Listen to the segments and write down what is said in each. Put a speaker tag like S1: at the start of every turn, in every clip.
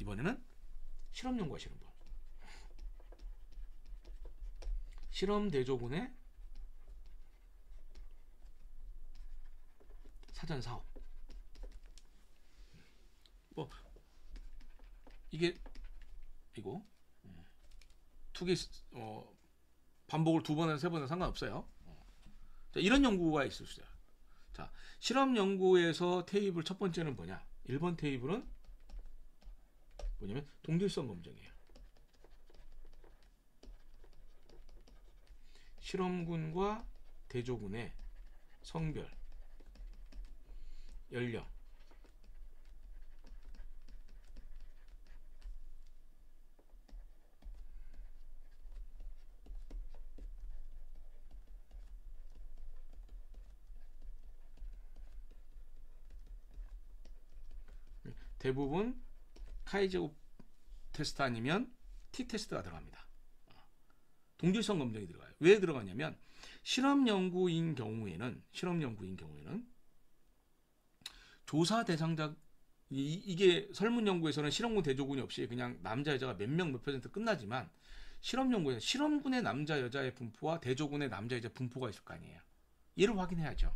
S1: 이번에는 실험 연구와 실험분. 실험 대조군의 사전 사업. 뭐 이게 이거 두 개 반복을 두 번이나 세 번이나 상관없어요. 자, 이런 연구가 있을 수 있어요. 자, 실험 연구에서 테이블 첫 번째는 뭐냐? 1번 테이블은 뭐냐면 동질성 검정이에요. 실험군과 대조군의 성별, 연령, 대부분 카이제곱 테스트 아니면 T 테스트가 들어갑니다. 동질성 검정이 들어가요. 왜 들어가냐면 실험 연구인 경우에는 조사 대상자 이게 설문 연구에서는 실험군 대조군이 없이 그냥 남자 여자가 몇 명 몇 퍼센트 끝나지만 실험 연구에서 실험군의 남자 여자의 분포와 대조군의 남자 여자 분포가 있을 거 아니에요. 이를 확인해야죠.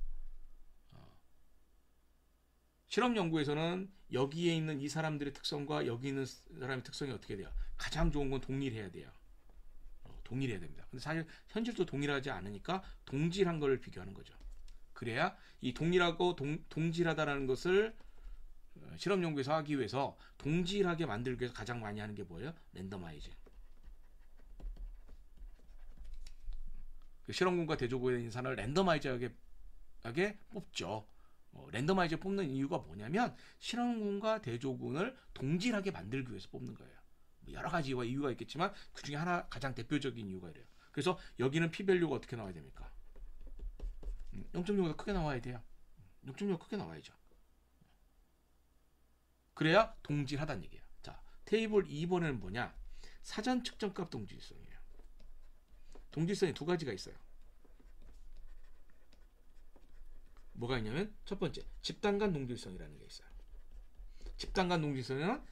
S1: 실험 연구에서는 여기에 있는 이 사람들의 특성과 여기 있는 사람의 특성이 어떻게 돼요? 가장 좋은 건 동일해야 돼요. 동일해야 됩니다. 근데 사실 현실도 동일하지 않으니까 동질한 걸 비교하는 거죠. 그래야 이 동일하고 동질하다라는 것을 실험 연구에서 하기 위해서 동질하게 만들기 위해서 가장 많이 하는 게 뭐예요? 랜더마이징. 실험군과 대조군에 있는 사람을 랜더마이즈하게 뽑죠. 랜더마이즈 뽑는 이유가 뭐냐면 실험군과 대조군을 동질하게 만들기 위해서 뽑는 거예요. 여러 가지 이유가 있겠지만 그 중에 하나 가장 대표적인 이유가 이래요. 그래서 여기는 p-밸류가 어떻게 나와야 됩니까? 0.6보다 크게 나와야 돼요. 0.6 크게 나와야죠. 그래야 동질하다는 얘기예요. 자, 테이블 2번에는 뭐냐? 사전 측정값 동질성이에요. 동질성이 두 가지가 있어요. 뭐가 있냐면 첫 번째, 집단 간 동질성이라는 게 있어요. 집단 간 동질성은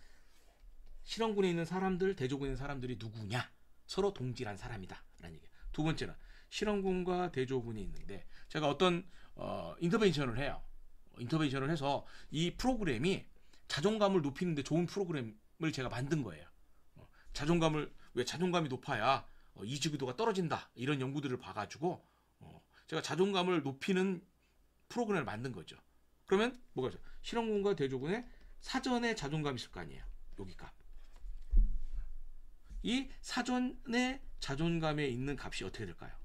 S1: 실험군에 있는 사람들, 대조군에 있는 사람들이 누구냐? 서로 동질한 사람이다 라는 얘기예요. 두 번째는 실험군과 대조군이 있는데 제가 어떤 인터벤션을 해요. 인터벤션을 해서 이 프로그램이 자존감을 높이는 데 좋은 프로그램을 제가 만든 거예요. 왜 자존감이 높아야 이주기도가 떨어진다 이런 연구들을 봐가지고 제가 자존감을 높이는 프로그램을 만든 거죠. 그러면 뭐가 있어요? 실험군과 대조군의 사전에 자존감이 있을 거 아니에요. 여기 값. 이 사전에 자존감에 있는 값이 어떻게 될까요?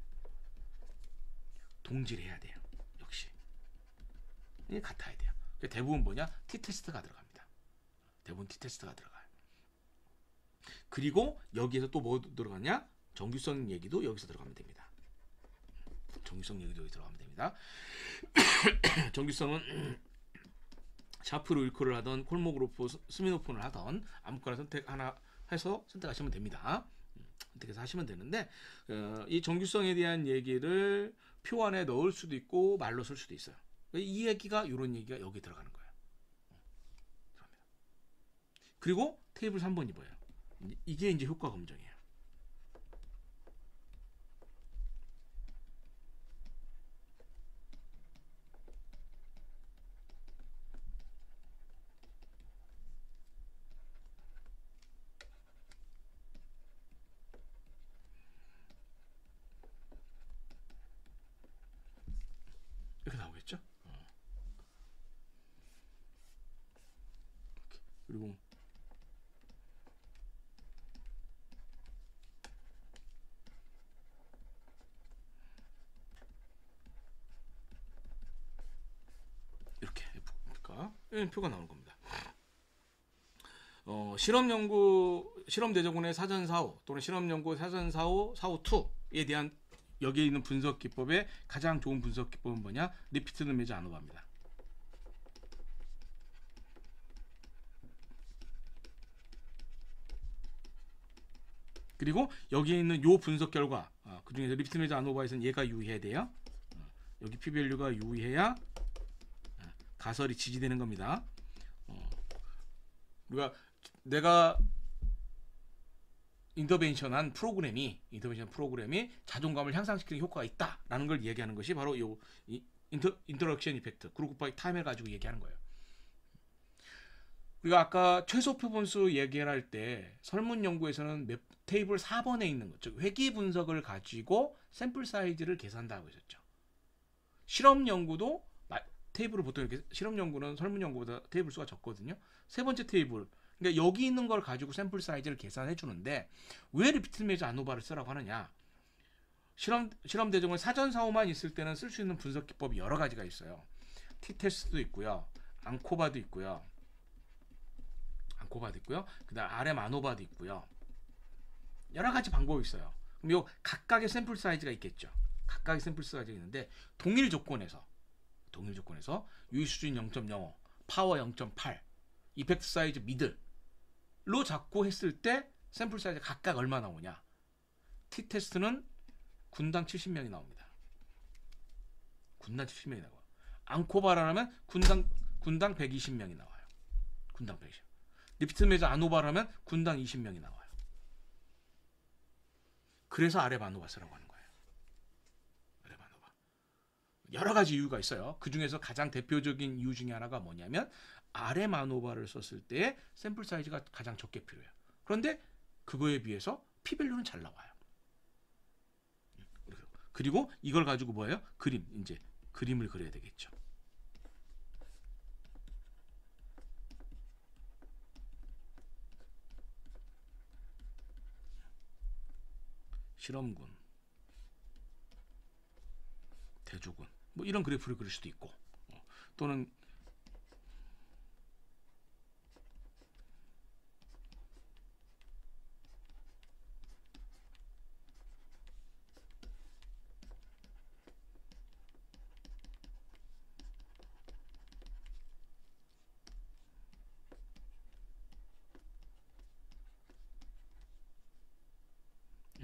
S1: 동질해야 돼요. 역시. 이게 같아야 돼요. 대부분 뭐냐? T-테스트가 들어갑니다. 대부분 T-테스트가 들어가요. 그리고 여기에서 또 뭐 들어가냐? 정규성 얘기도 여기서 들어가면 됩니다. 정규성 얘기도 여기 들어가면 됩니다. 정규성은 샤프로 일코를 하던 콜모그로프 스미노폰을 하던 아무거나 선택 하나 해서 선택하시면 됩니다. 선택해서 하시면 되는데 이 정규성에 대한 얘기를 표 안에 넣을 수도 있고 말로 쓸 수도 있어요. 이 얘기가 이런 얘기가 여기 들어가는 거예요. 그리고 테이블 3번이 뭐예요? 이게 이제 효과 검정이에요. 이렇게 나오겠죠? 그리고 이렇게 표가 나오는 겁니다. 실험 대조군의 사전 사후 또는 실험 연구 사전 사후 2에 대한 여기에 있는 분석 기법의 가장 좋은 분석 기법은 뭐냐? 리피트 이미지 아노바입니다. 그리고 여기에 있는 요 분석 결과 그 중에서 리피트 이미지 아노바에서는 얘가 유의해야 돼요. 여기 p-밸류가 유의해야 가설이 지지되는 겁니다. 우리가 내가 인터벤션 프로그램이 자존감을 향상시키는 효과가 있다라는 걸 얘기하는 것이 바로 요 인터랙션 이펙트, 그룹 바이 타임을 가지고 얘기하는 거예요. 우리가 아까 최소 표본수 얘기할 때 설문 연구에서는 테이블 4번에 있는 것, 즉 회귀 분석을 가지고 샘플 사이즈를 계산한다고 했었죠. 실험 연구도 테이블을 보통 이렇게, 실험 연구는 설문 연구보다 테이블 수가 적거든요. 세 번째 테이블, 그러니까 여기 있는 걸 가지고 샘플 사이즈를 계산해 주는데 왜 리피트 메저 아노바를 쓰라고 하느냐? 실험 대종을 사전 사고만 있을 때는 쓸 수 있는 분석 기법이 여러 가지가 있어요. T-테스트도 있고요, 앙코바도 있고요, 그다음 RM 아노바도 있고요. 여러 가지 방법이 있어요. 그럼 요 각각의 샘플 사이즈가 있겠죠. 각각의 샘플 사이즈가 있는데 동일 조건에서 유의 수준 0.05, 파워 0.8, 이펙트 사이즈 미들로 잡고 했을 때 샘플 사이즈 각각 얼마 나오냐? T-테스트는 군당 70명이 나옵니다. 군당 70명이 나와요. 앙코바라면 군당 120명이 나와요. 군당 120. 리피트 메저 아노바라면 군당 20명이 나와요. 그래서 RM 아노바 쓰라고 하는 거예요. RM 아노바. 여러 가지 이유가 있어요. 그 중에서 가장 대표적인 이유 중에 하나가 뭐냐면 RM 아노바를 썼을 때 샘플 사이즈가 가장 적게 필요해요. 그런데 그거에 비해서 P-밸류는 잘 나와요. 그리고 이걸 가지고 뭐예요? 이제 그림을 그려야 되겠죠. 실험군, 대조군, 뭐 이런 그래프를 그릴 수도 있고, 또는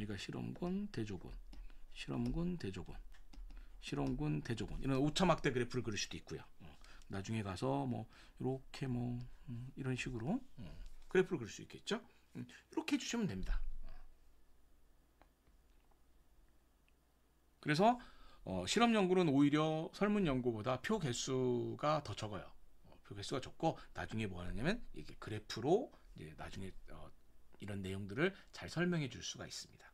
S1: 여기가 실험군, 대조군, 이런 오차막대 그래프를 그릴 수도 있고요. 나중에 가서 뭐 이렇게 뭐 이런 식으로 그래프를 그릴 수 있겠죠. 이렇게 해주시면 됩니다. 그래서 실험 연구는 오히려 설문 연구보다 표 개수가 더 적어요. 표 개수가 적고 나중에 뭐 하냐면 이게 그래프로 이제 나중에 이런 내용들을 잘 설명해 줄 수가 있습니다.